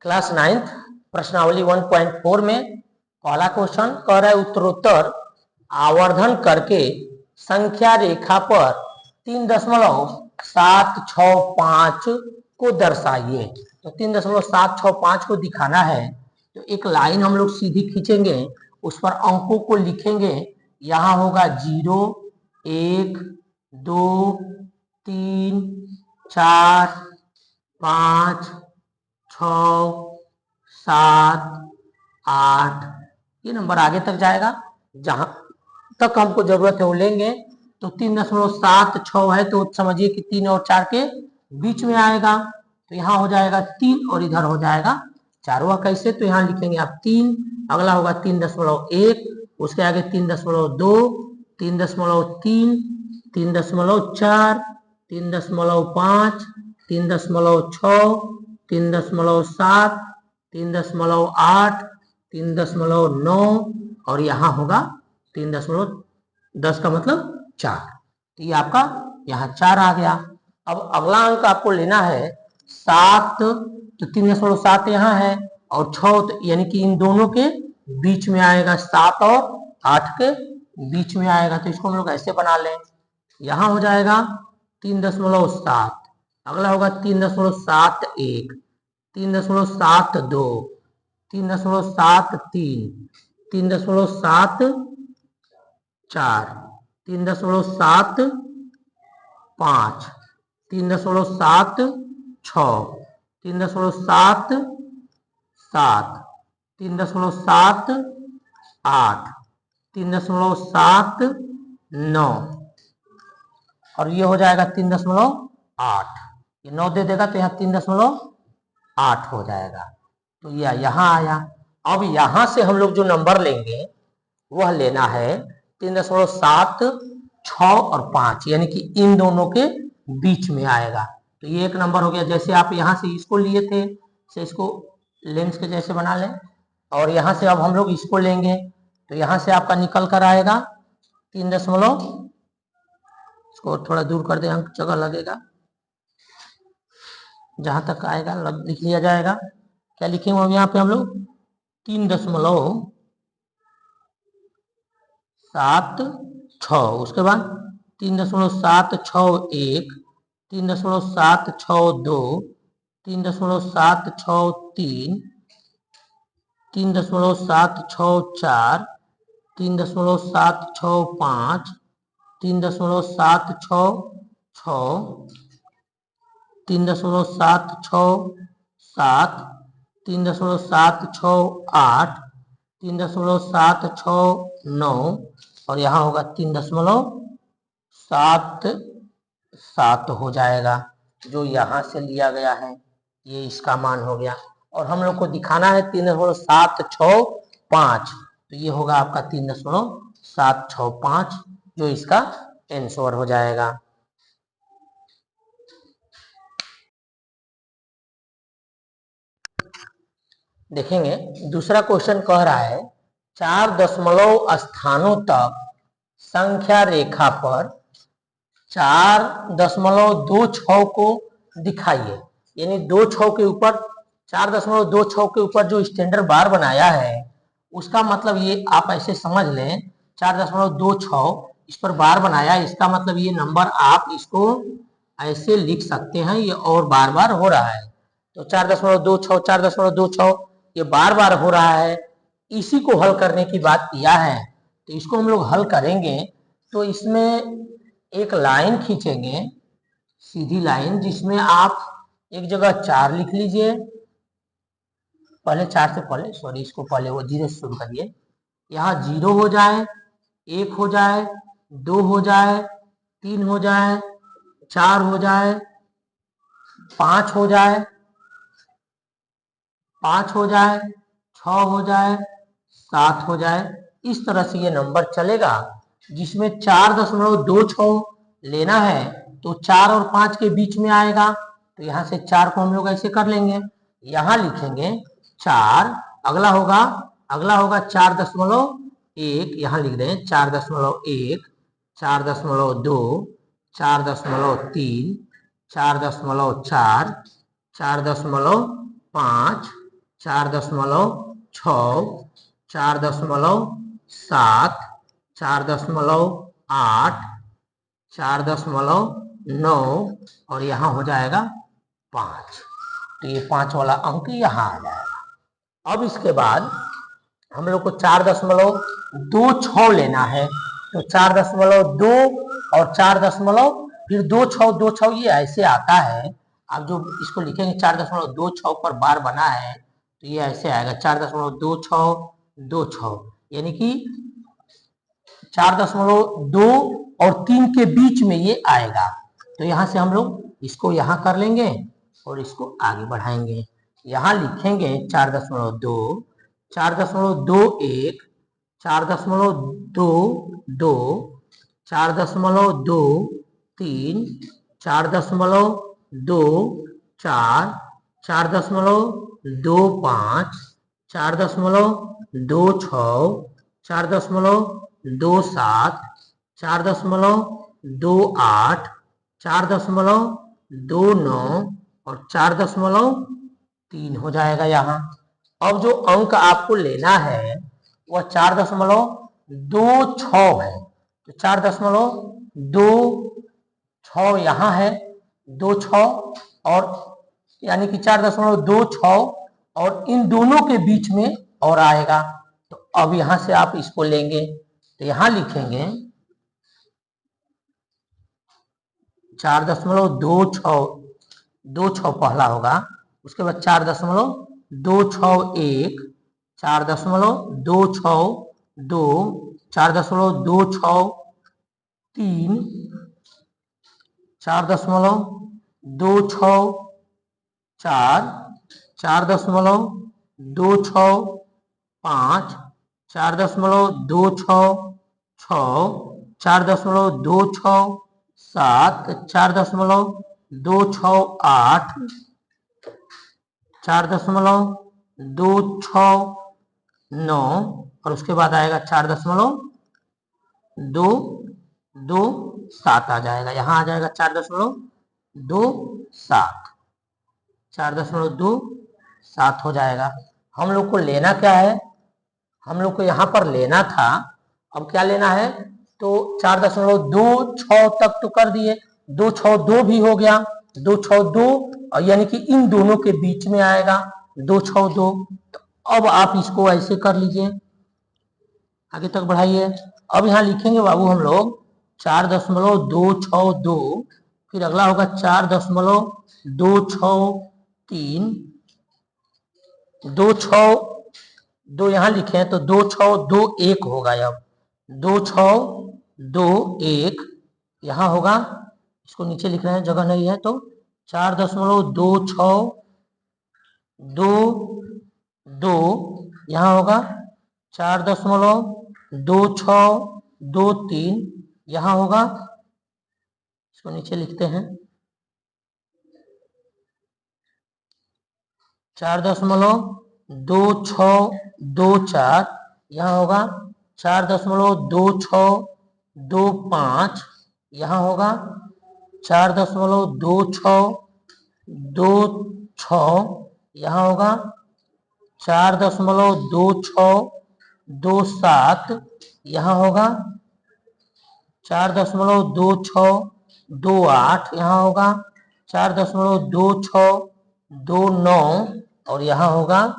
Class 9th प्रश्नावली 1.4 में पहला क्वेश्चन कह रहा है उत्तरोत्तर आवर्धन करके संख्या रेखा पर 3.765 को दर्शाइए। तो 3.765 को दिखाना है तो एक लाइन हम लोग सीधी खींचेंगे, उस पर अंकों को लिखेंगे। यहाँ होगा 0 1 2 3 4 5 6 7 8 ये नंबर आगे तक जाएगा, जहां तक हमको जरूरत है वो लेंगे। तो 3.76 है तो समझिए कि 3 और 4 के बीच में आएगा, तो यहाँ हो जाएगा 3 और इधर हो जाएगा 4। वह कैसे, तो यहाँ लिखेंगे आप 3, अगला होगा 3.1, उसके आगे 3.2, 3.3, 3.4, 3.5, 3.6, 3.7, 3.8, 3.9 और यहाँ होगा 3.10 का मतलब 4। तो ये आपका यहाँ 4 आ गया। अब अगला अंक आपको लेना है 7, तो 3.7 यहाँ है और 6 यानी कि इन दोनों के बीच में आएगा, 7 और 8 के बीच में आएगा। तो इसको हम लोग ऐसे बना लें, यहाँ हो जाएगा 3.7, अगला होगा 3.71, 3.72, 3.73, 3.74, 3.75, 3.76, 3.77, 7, 3.7, 8, 3.7, 9 और ये हो जाएगा 3.8। ये 9 दे देगा तो यहाँ 3.8 हो जाएगा। तो यह यहाँ आया। अब यहाँ से हम लोग जो नंबर लेंगे वह लेना है 3.7, 6 और 5 यानी कि इन दोनों के बीच में आएगा। तो ये एक नंबर हो गया। जैसे आप यहाँ से इसको लिए थे, से इसको लेंस के जैसे बना लें, और यहाँ से अब हम लोग इसको लेंगे तो यहाँ से आपका निकल कर आएगा 3 दशमलव, इसको थोड़ा दूर कर दे, अंक जगह लगेगा, जहां तक आएगा लिख लिया जाएगा। क्या लिखेंगे अब यहाँ पे हम लोग 3.76, उसके बाद 3.761, 3.762, 3.763, 3.764, 3.765, 3.766, 3.767, 3.768, 3.769 और यहाँ होगा 3.77 हो जाएगा। जो यहाँ से लिया गया है ये इसका मान हो गया, और हम लोग को दिखाना है 3.765, तो ये होगा आपका 3.765 जो इसका आंसर हो जाएगा। देखेंगे दूसरा क्वेश्चन कह रहा है 4 दशमलव स्थानों तक संख्या रेखा पर 4.26 को दिखाइए। यानी 26 के ऊपर 4.26 के ऊपर जो स्टैंडर्ड बार बनाया है उसका मतलब ये आप ऐसे समझ लें 4.26 इस पर बार बनाया, इसका मतलब ये नंबर आप इसको ऐसे लिख सकते हैं, ये और बार बार हो रहा है। तो 4.26 4.26 ये बार बार हो रहा है, इसी को हल करने की बात किया है। तो इसको हम लोग हल करेंगे तो इसमें एक लाइन खींचेंगे, सीधी लाइन, जिसमें आप एक जगह 4 लिख लीजिए, पहले 4 से पहले सॉरी इसको पहले वो 0 से शुरू करिए। यहाँ 0 हो जाए, 1 हो जाए, 2 हो जाए, 3 हो जाए, 4 हो जाए, 5 हो जाए, 5 हो जाए, 6 हो जाए, 7 हो जाए। इस तरह से ये नंबर चलेगा, जिसमें 4.26 लेना है तो 4 और 5 के बीच में आएगा। तो यहाँ से 4 को हम लोग ऐसे कर लेंगे, यहाँ लिखेंगे 4, अगला होगा 4.1, यहाँ लिख दें 4.1, 4.2, 4.3, 4.4, 4.5, 4.6, 4.7, 4.8, 4.9 और यहाँ हो जाएगा 5। तो ये 5 वाला अंक यहाँ आ जाएगा। अब इसके बाद हम लोग को 4.26 लेना है। तो 4.2 और 4. फिर 2 6 ये ऐसे आता है। आप जो इसको लिखेंगे 4.26 पर बार बना है तो ये ऐसे आएगा 4.26 यानी कि 4.2 और 3 के बीच में ये आएगा। तो यहाँ से हम लोग इसको यहाँ कर लेंगे और इसको आगे बढ़ाएंगे। यहाँ लिखेंगे 4.2, 4.21, 4.22, 4.23, 4.24, 4.25, 4.26, 4.27, 4.28, 4.29 और 4.3 हो जाएगा यहाँ। अब जो अंक आपको लेना है वह 4.26 है। तो 4.26 यहाँ है, 26 और यानी कि 4.26 और इन दोनों के बीच में और आएगा। तो अब यहाँ से आप इसको लेंगे तो यहाँ लिखेंगे 4.26 पहला होगा, उसके बाद 4.261, 4.262, 4.263, 4.264, 4.265, 4.266, 4.267, 4.268, 4.269 और उसके बाद आएगा 4.227 आ जाएगा। यहाँ आ जाएगा 4.27, 4.27 हो जाएगा। हम लोग को लेना क्या है, हम लोग को यहाँ पर लेना था, अब क्या लेना है, तो 4.26 तक तो कर दिए, 262 भी हो गया, 262 यानी कि इन दोनों के बीच में आएगा 262। तो अब आप इसको ऐसे कर लीजिए, आगे तक बढ़ाइए। अब यहाँ लिखेंगे बाबू हम लोग 4.262, फिर अगला होगा 4.263, 2 यहाँ लिखे हैं तो 2621 होगा। अब 2621 यहाँ होगा, इसको नीचे लिख रहे हैं जगह नहीं है तो 4.2622 यहाँ होगा, 4.2623 यहाँ होगा, इसको नीचे लिखते हैं 4.2624 यहाँ होगा, 4.2625 यहाँ होगा, 4.2626 यहाँ होगा, 4.2627 यहाँ होगा, 4.2628 यहाँ होगा, 4.2629 और यहाँ होगा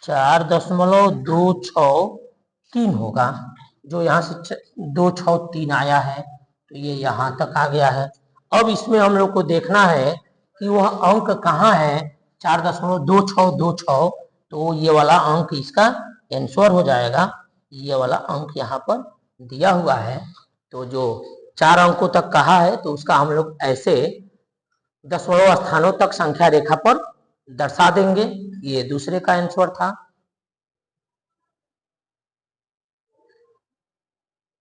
4.263 होगा। जो यहाँ से 263 आया है तो ये यहाँ तक आ गया है। अब इसमें हम लोग को देखना है कि वह अंक कहाँ है, 4.2626, तो ये वाला अंक इसका आंसर हो जाएगा। ये वाला अंक यहाँ पर दिया हुआ है, तो जो 4 अंकों तक कहा है तो उसका हम लोग ऐसे दशमलव स्थानों तक संख्या रेखा पर दर्शा देंगे। ये दूसरे का आंसर था।